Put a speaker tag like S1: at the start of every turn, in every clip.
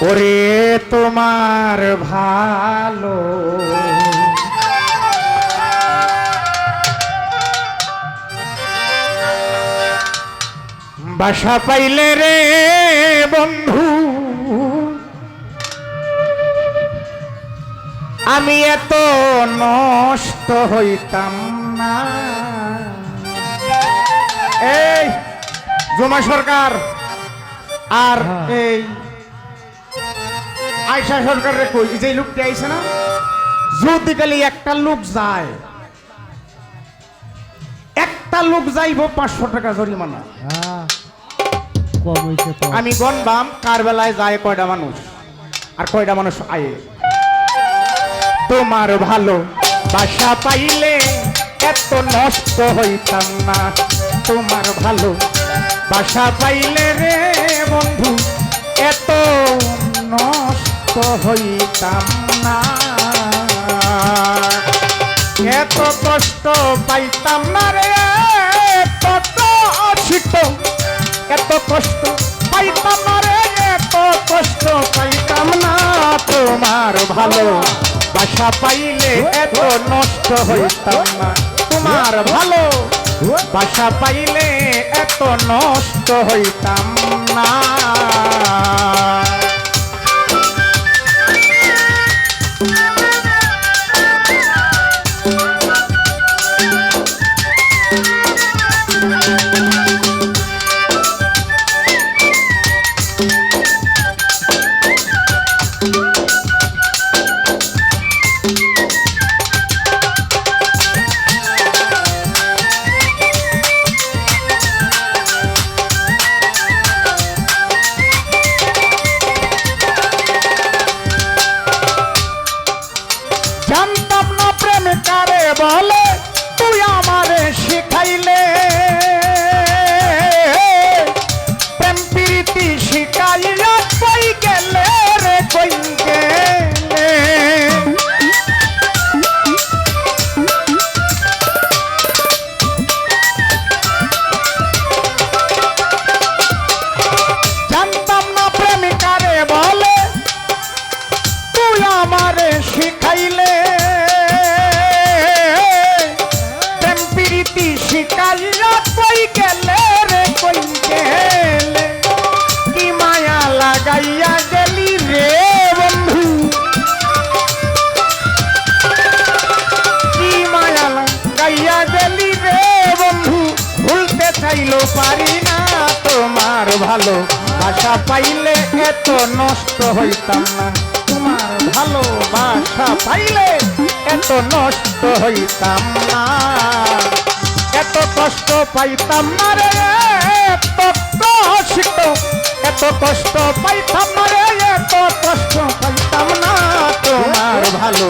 S1: ওরে তোমার ভালো বাসা পাইলে রে বন্ধু আমি এত নষ্ট হইতাম না। এই জুমা সরকার আর এই আয়শা সরকারের কই যে লোকটি আইছে না, যদি খালি একটা লোক যায়, একটা লোক যাইব 500 টাকা জরিমানা। আমি গনবাম কার বেলায় যায় কয়টা মানুষ আর কয়টা মানুষ আয়ে। তোমার ভালো বাসা পাইলে এত নষ্ট হইতাম না। তোমার ভালো বাসা পাইলে রে বন্ধু এত নষ্ট হইতাম না। এত কষ্ট পাইতাম না রে, কত অসিত এত কষ্ট পাইতাম না রে, এত কষ্ট পাইতাম না। তোমার ভালো বাসা পাইলে এত নষ্ট হইতাম না। তোমার ভালো বাসা পাইলে এত নষ্ট হইতাম না। জানতাম না প্রেম কারে বলে, তুই আমারে শিখাইলে। প্রেম প্রীতি শিখাইয়া কই গেলে রে, কই গেলে। জানতাম না প্রেম কারে বলে, তুই আমারে শিখাইলে। প্রেম প্রীতি শিখাইয়া কই গেলে রে, কই গেলে। কি মায়া লাগাইয়া গেলি রে বন্ধু, কি মায়া লাগাইয়া গেলি রে বন্ধু। ভুলতে চাইলো পারি না। তোমার ভালো বাসা পাইলে এত নষ্ট হইতাম না। তোমার ভালো বাসা পাইলে এত নষ্ট হইতাম না। এত কষ্ট পাইতাম না রে, এত কষ্ট, এত কষ্ট পাইতাম না রে, এত কষ্ট পাইতাম না। তোমার ভালো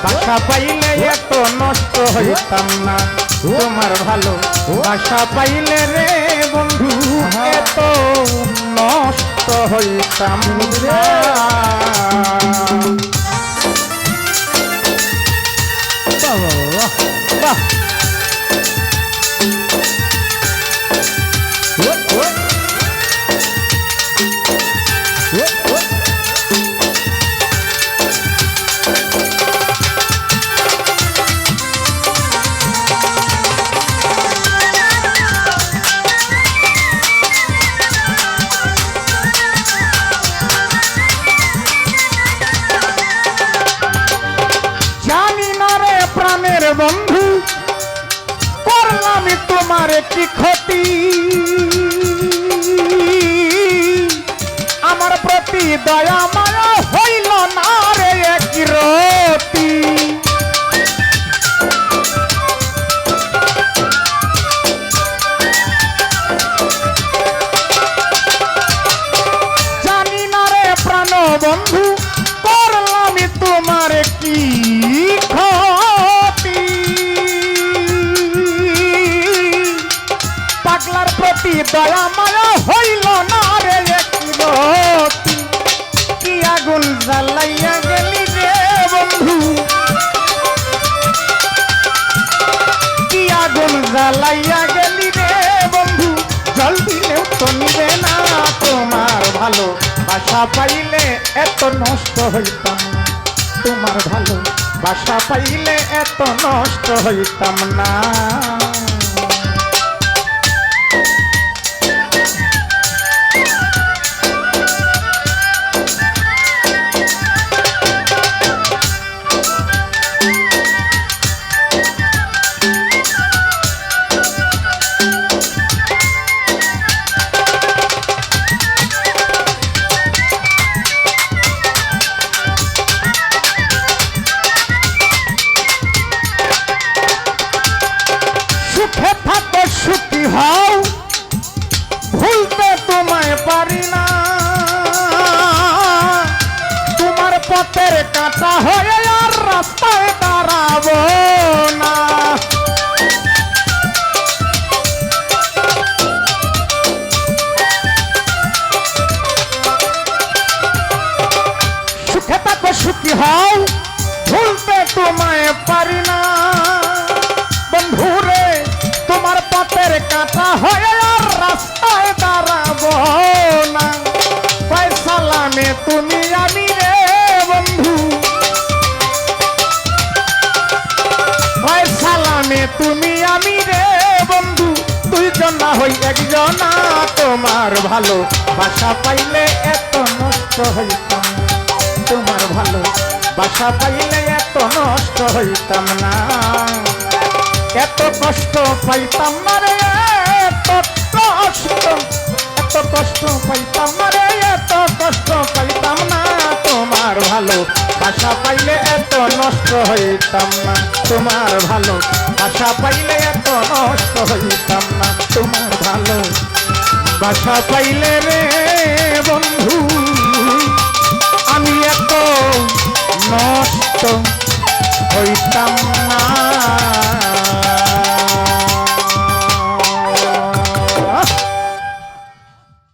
S1: বাসা পাইলে এত নষ্ট হইতাম না। তোমার ভালো বাসা পাইলে রে বন্ধু এত নষ্ট হইতাম না। বাহ প্রাণের বন্ধু করলাম তোমার কি ক্ষতি। আমার প্রতি দয়া মায়া হইল না রে কি রতি। জানি না রে প্রাণ বন্ধু করলাম তোমার কি ক্ষতি। পাগলার প্রতি দয়া মায়া হইল না রে কি রতি। কি আগুন জ্বালাইয়া গেলি রে বন্ধু, কি আগুন জ্বালাইয়া গেলি রে বন্ধু। জল দিলেও তো নিবে না। তোমার ভালো বাসা পাইলে এত নষ্ট হইতাম না, তোমার ভালো বাসা পাইলে এত নষ্ট হইতাম না। সুখে থাকো সুখী হও, ভুলতে তোমায় পারি না, তোমার পথের কাঁটা হয়ে আর রাস্তায় দাঁড়াবো না। সুখে থাকো সুখী হও, ভুলতে তোমায় পারি না, বন্ধুরে তোমার পথের কাঁটা হয়ে আর রাস্তায় দাঁড়াবো না। ফয়সালামে তুমি আমি রে বন্ধু, ফয়সালামে তুমি আমি রে বন্ধু, দুইজন না হই একজনা। তোমার ভালো বাসা পাইলে এত নষ্ট হইতাম না, তোমার ভালো বাসা পাইলে এত নষ্ট হইতাম না। এত কষ্ট পাইতাম না রে, এত কষ্ট পাইতাম না রে, এত কষ্ট পাইতাম না। তোমার ভালো বাসা পাইলে এত নষ্ট হইতাম না, তোমার ভালো বাসা পাইলে এত নষ্ট হইতাম না। তোমার ভালো বাসা পাইলে রে বন্ধু আমি এত